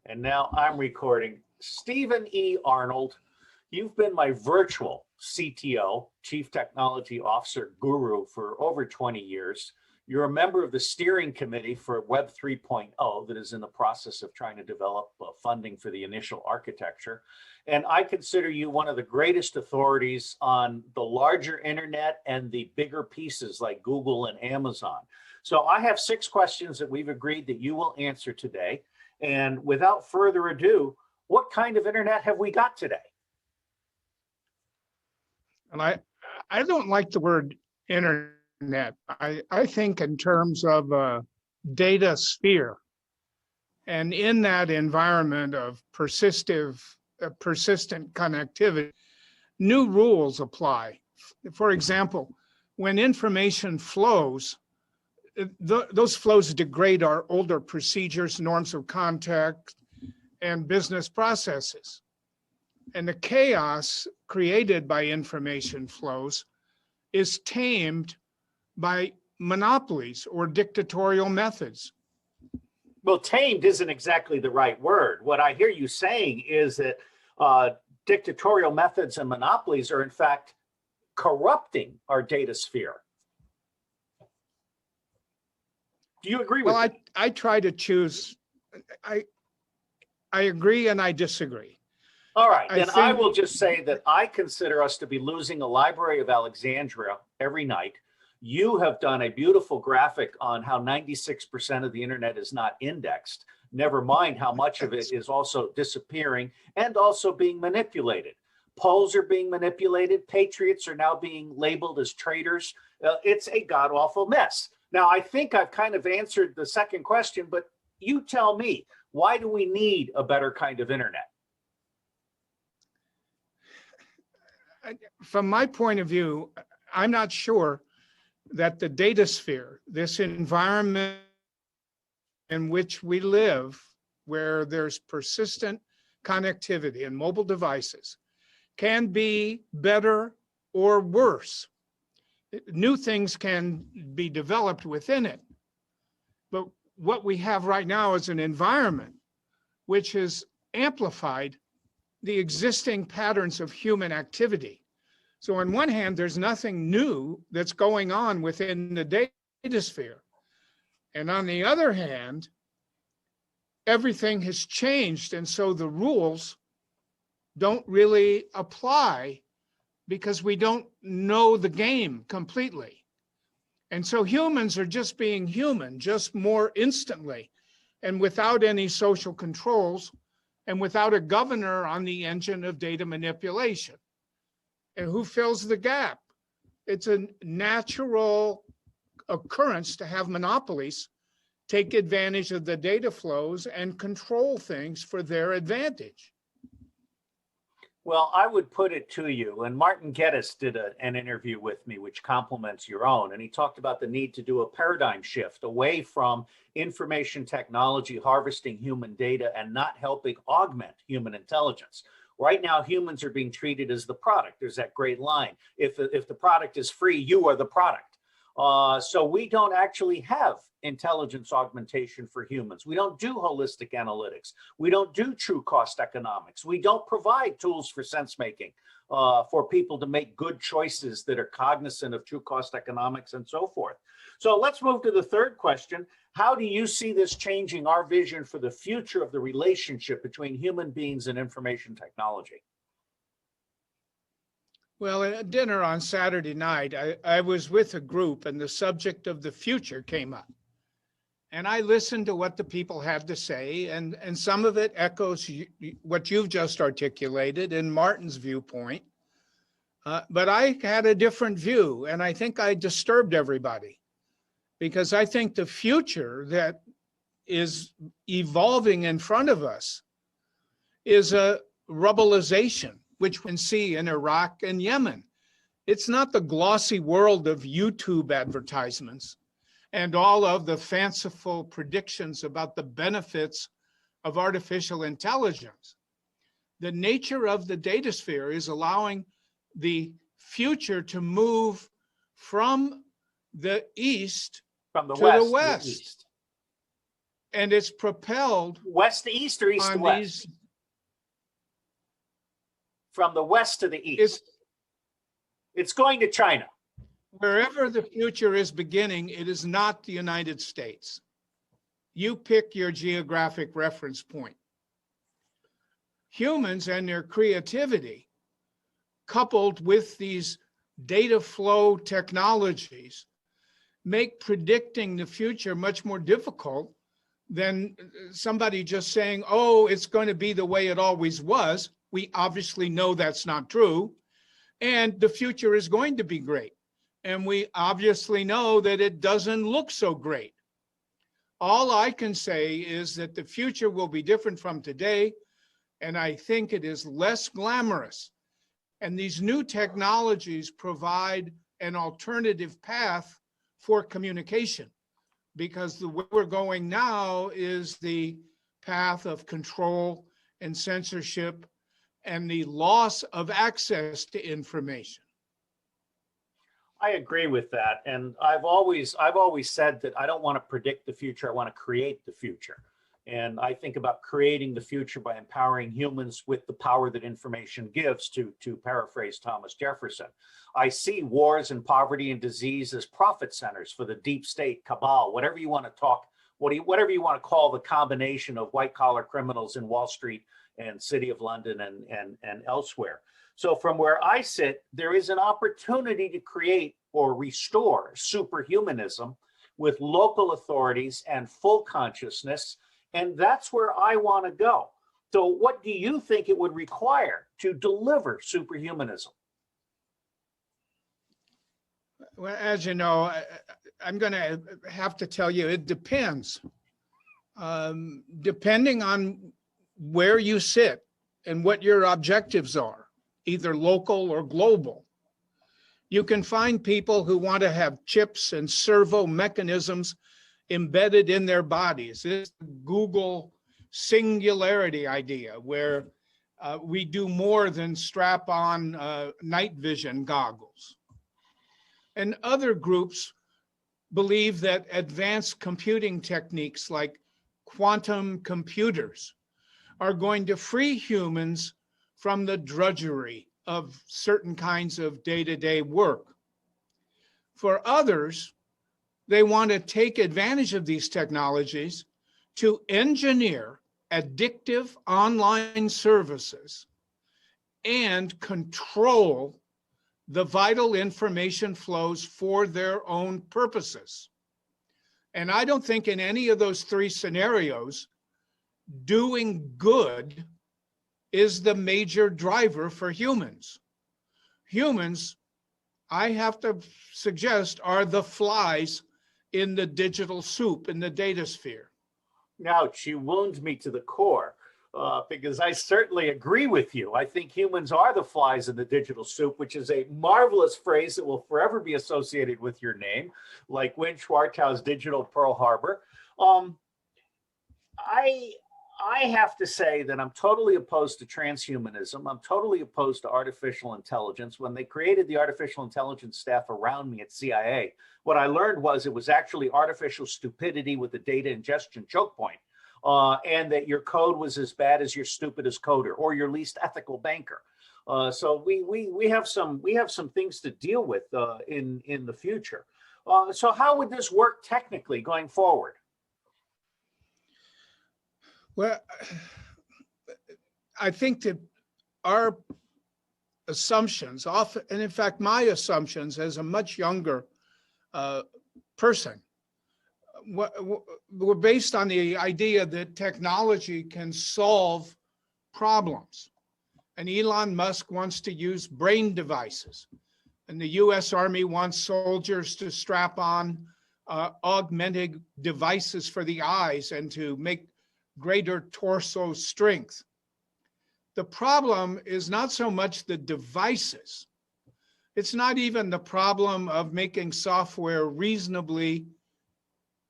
And now I'm recording. Stephen E. Arnold, you've been my virtual CTO, Chief Technology Officer guru, for over 20 years. You're a member of the steering committee for Web 3.0 that is in the process of trying to develop funding for the initial architecture. And I consider you one of the greatest authorities on the larger internet and the bigger pieces like Google and Amazon. So I have 6 questions that we've agreed that you will answer today. And without further ado, what kind of internet have we got today? And I don't like the word internet. I think in terms of a data sphere. And in that environment of persistent connectivity, new rules apply. For example, when information flows, those flows degrade our older procedures, norms of contact, and business processes. And the chaos created by information flows is tamed by monopolies or dictatorial methods. Well, tamed isn't exactly the right word. What I hear you saying is that dictatorial methods and monopolies are in fact corrupting our data sphere. Do you agree with Well, me? I try to choose, I agree and I disagree. All right, then I will just say that I consider us to be losing a Library of Alexandria every night. You have done a beautiful graphic on how 96% of the internet is not indexed. Never mind how much of it is also disappearing and also being manipulated. Polls are being manipulated. Patriots are now being labeled as traitors. It's a god-awful mess. Now, I think I've kind of answered the second question, but you tell me, why do we need a better kind of internet? From my point of view, I'm not sure that the data sphere, this environment in which we live, where there's persistent connectivity and mobile devices, can be better or worse. New things can be developed within it. But what we have right now is an environment which has amplified the existing patterns of human activity. So on one hand, there's nothing new that's going on within the data sphere. And on the other hand, everything has changed. And so the rules don't really apply because we don't know the game completely. And so humans are just being human, just more instantly, and without any social controls, and without a governor on the engine of data manipulation. And who fills the gap? It's a natural occurrence to have monopolies take advantage of the data flows and control things for their advantage. Well, I would put it to you, and Martin Geddes did an interview with me, which complements your own, and he talked about the need to do a paradigm shift away from information technology harvesting human data and not helping augment human intelligence. Right now, humans are being treated as the product. There's that great line. If the product is free, you are the product. So we don't actually have intelligence augmentation for humans. We don't do holistic analytics. We don't do true cost economics. We don't provide tools for sense making for people to make good choices that are cognizant of true cost economics and so forth. So let's move to the third question. How do you see this changing our vision for the future of the relationship between human beings and information technology? Well, at dinner on Saturday night, I was with a group and the subject of the future came up. And I listened to what the people had to say, and some of it echoes what you've just articulated in Martin's viewpoint. But I had a different view, and I think I disturbed everybody because I think the future that is evolving in front of us is a rubblization, which we can see in Iraq and Yemen. It's not the glossy world of YouTube advertisements and all of the fanciful predictions about the benefits of artificial intelligence. The nature of the data sphere is allowing the future to move from the east From the to west the west. to the east. and it's propelled West to east or east to on west? these, From the west to the east. It's going to China. wherever the future is beginning, it is not the United States. You pick your geographic reference point. Humans and their creativity, coupled with these data flow technologies, make predicting the future much more difficult than somebody just saying, oh, it's going to be the way it always was. We obviously know that's not true. And the future is going to be great. And we obviously know that it doesn't look so great. All I can say is that the future will be different from today, and I think it is less glamorous. And these new technologies provide an alternative path for communication, because the way we're going now is the path of control and censorship and the loss of access to information. I agree with that. And I've always said that I don't want to predict the future. I want to create the future. And I think about creating the future by empowering humans with the power that information gives, to paraphrase Thomas Jefferson. I see wars and poverty and disease as profit centers for the deep state cabal, whatever you want to talk, whatever you want to call the combination of white collar criminals in Wall Street and City of London and elsewhere. So from where I sit, there is an opportunity to create or restore superhumanism with local authorities and full consciousness. And that's where I want to go. So what do you think it would require to deliver superhumanism? Well, as you know, I'm going to have to tell you, it depends. Depending on where you sit and what your objectives are, either local or global. You can find people who want to have chips and servo mechanisms embedded in their bodies. This Google singularity idea, where we do more than strap on night vision goggles. And other groups believe that advanced computing techniques like quantum computers are going to free humans from the drudgery of certain kinds of day-to-day work. For others, they want to take advantage of these technologies to engineer addictive online services and control the vital information flows for their own purposes. And I don't think in any of those three scenarios, doing good is the major driver for humans. Humans, I have to suggest, are the flies in the digital soup, in the data sphere. Ouch, you wound me to the core, because I certainly agree with you. I think humans are the flies in the digital soup, which is a marvelous phrase that will forever be associated with your name, like Win Schwartz's digital Pearl Harbor. I have to say that I'm totally opposed to transhumanism. I'm totally opposed to artificial intelligence. When they created the artificial intelligence staff around me at CIA, what I learned was it was actually artificial stupidity with a data ingestion choke point, and that your code was as bad as your stupidest coder or your least ethical banker. So we have some things to deal with in the future. So how would this work technically going forward? Well, I think that our assumptions, often, and in fact, my assumptions as a much younger person, were based on the idea that technology can solve problems. And Elon Musk wants to use brain devices. And the US Army wants soldiers to strap on augmented devices for the eyes and to make greater torso strength. The problem is not so much the devices. It's not even the problem of making software reasonably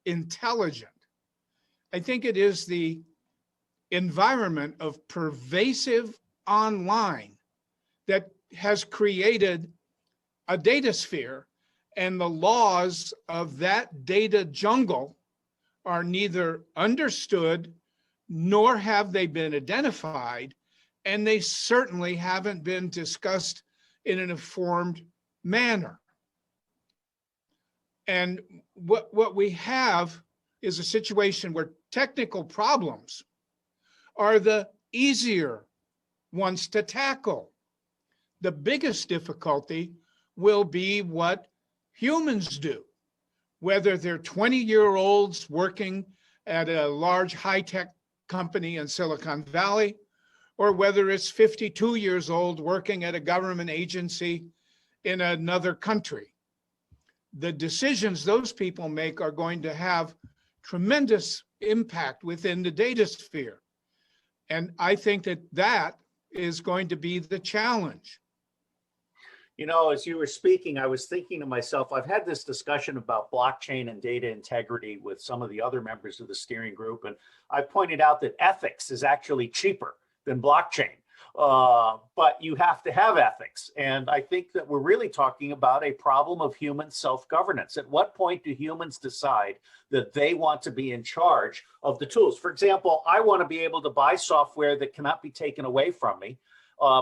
intelligent. I think it is the environment of pervasive online that has created a data sphere, and the laws of that data jungle are neither understood nor have they been identified, and they certainly haven't been discussed in an informed manner. And what we have is a situation where technical problems are the easier ones to tackle. The biggest difficulty will be what humans do, whether they're 20-year-olds working at a large high-tech company in Silicon Valley, or whether it's 52 years old working at a government agency in another country. The decisions those people make are going to have tremendous impact within the data sphere. And I think that that is going to be the challenge. You know, as you were speaking, I was thinking to myself, I've had this discussion about blockchain and data integrity with some of the other members of the steering group. And I pointed out that ethics is actually cheaper than blockchain. But you have to have ethics. And I think that we're really talking about a problem of human self-governance. At what point do humans decide that they want to be in charge of the tools? For example, I want to be able to buy software that cannot be taken away from me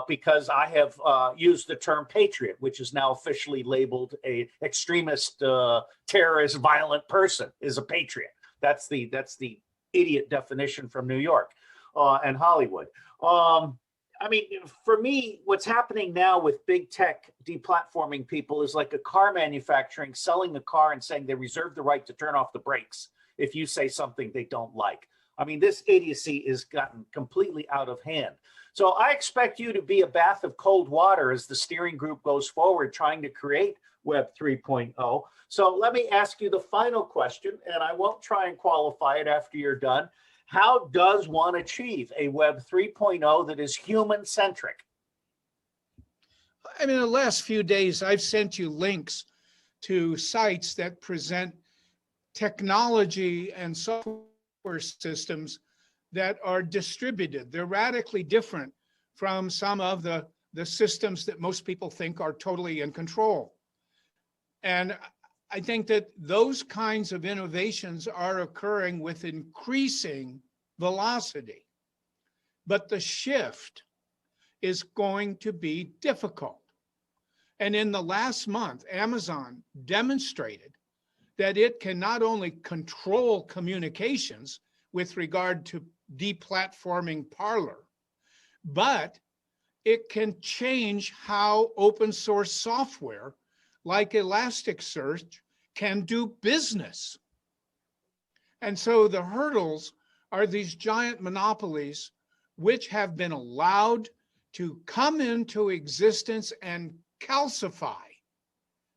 because I have used the term patriot, which is now officially labeled a extremist, terrorist, violent person is a patriot. That's the idiot definition from New York and Hollywood. I mean, for me, what's happening now with big tech deplatforming people is like a car manufacturing selling the car and saying they reserve the right to turn off the brakes if you say something they don't like. I mean, this idiocy has gotten completely out of hand. So I expect you to be a bath of cold water as the steering group goes forward trying to create Web 3.0. So let me ask you the final question, and I won't try and qualify it after you're done. How does one achieve a Web 3.0 that is human-centric? I mean, the last few days, I've sent you links to sites that present technology and software systems that are distributed. They're radically different from some of the systems that most people think are totally in control. And I think that those kinds of innovations are occurring with increasing velocity. But the shift is going to be difficult. And in the last month, Amazon demonstrated that it can not only control communications with regard to deplatforming Parler, but it can change how open source software like Elasticsearch can do business. And so the hurdles are these giant monopolies which have been allowed to come into existence and calcify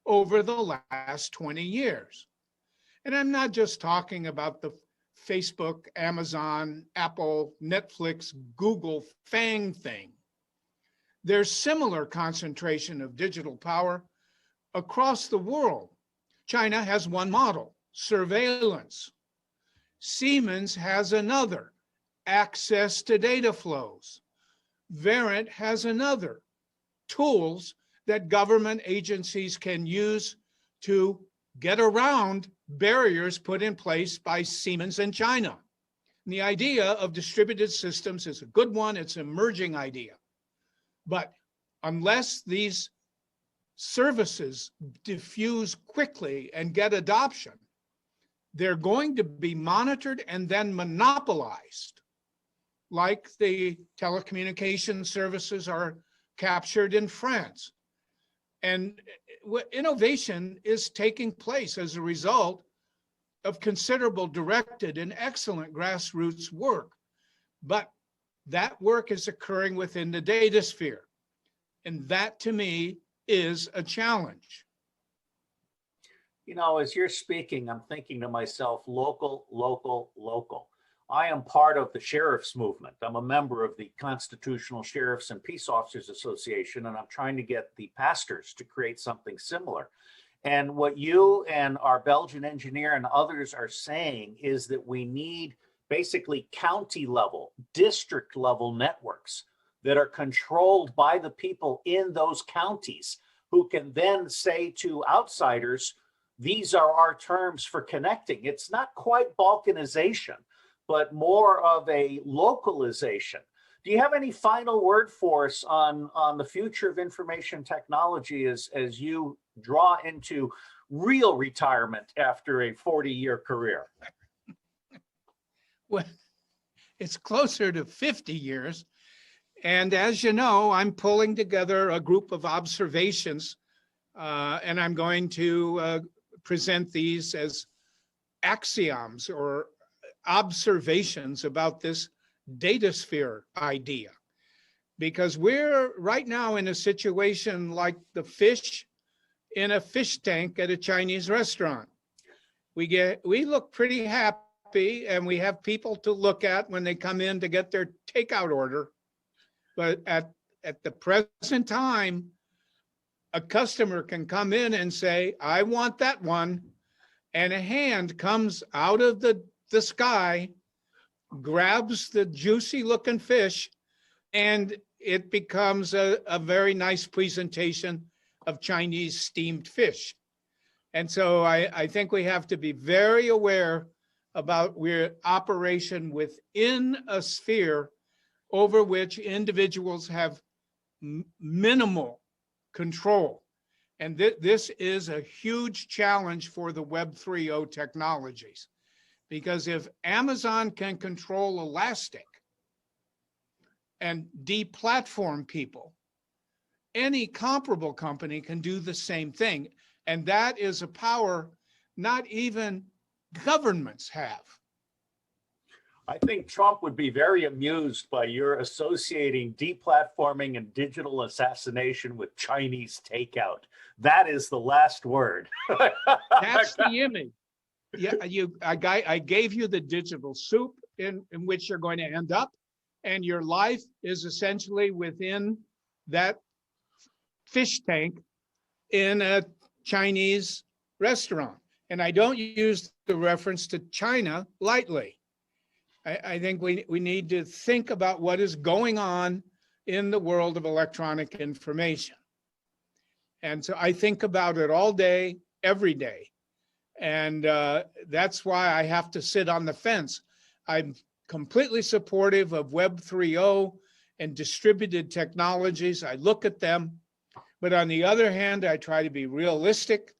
over the last 20 years. And I'm not just talking about the Facebook, Amazon, Apple, Netflix, Google, FANG thing. There's similar concentration of digital power across the world. China has one model, surveillance. Siemens has another, access to data flows. Verint has another, tools that government agencies can use to get around barriers put in place by Siemens in China. And the idea of distributed systems is a good one. It's an emerging idea. But unless these services diffuse quickly and get adoption, they're going to be monitored and then monopolized, like the telecommunication services are captured in France. And innovation is taking place as a result of considerable directed and excellent grassroots work. But that work is occurring within the data sphere. And that, to me, is a challenge. You know, as you're speaking, I'm thinking to myself, local, local, local. I am part of the sheriff's movement. I'm a member of the Constitutional Sheriffs and Peace Officers Association, and I'm trying to get the pastors to create something similar. And what you and our Belgian engineer and others are saying is that we need basically county level, district level networks that are controlled by the people in those counties who can then say to outsiders, these are our terms for connecting. It's not quite balkanization, but more of a localization. Do you have any final word for us on the future of information technology as you draw into real retirement after a 40-year career? Well, it's closer to 50 years. And as you know, I'm pulling together a group of observations, and I'm going to present these as axioms or observations about this data sphere idea. Because we're right now in a situation like the fish in a fish tank at a Chinese restaurant. We look pretty happy, and we have people to look at when they come in to get their takeout order. But at the present time, a customer can come in and say, I want that one. And a hand comes out of the sky, grabs the juicy looking fish, and it becomes a very nice presentation of Chinese steamed fish. And so I think we have to be very aware about we're operation within a sphere over which individuals have minimal control. And this is a huge challenge for the Web 3.0 technologies. Because if Amazon can control Elastic and deplatform people, any comparable company can do the same thing. And that is a power not even governments have. I think Trump would be very amused by your associating deplatforming and digital assassination with Chinese takeout. That is the last word. That's the image. Yeah, I gave you the digital soup in which you're going to end up, and your life is essentially within that fish tank in a Chinese restaurant. And I don't use the reference to China lightly. I think we need to think about what is going on in the world of electronic information. And so I think about it all day, every day. And that's why I have to sit on the fence. I'm completely supportive of Web 3.0 and distributed technologies. I look at them. But on the other hand, I try to be realistic.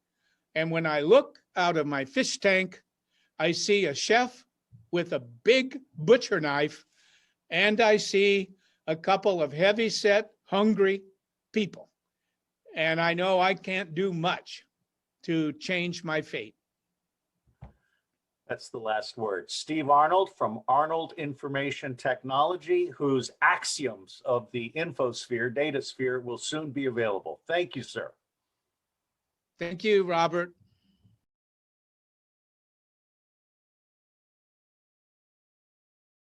And when I look out of my fish tank, I see a chef with a big butcher knife, and I see a couple of heavy-set, hungry people. And I know I can't do much to change my fate. That's the last word. Steve Arnold from Arnold Information Technology, whose axioms of the infosphere, data sphere, will soon be available. Thank you, sir. Thank you, Robert.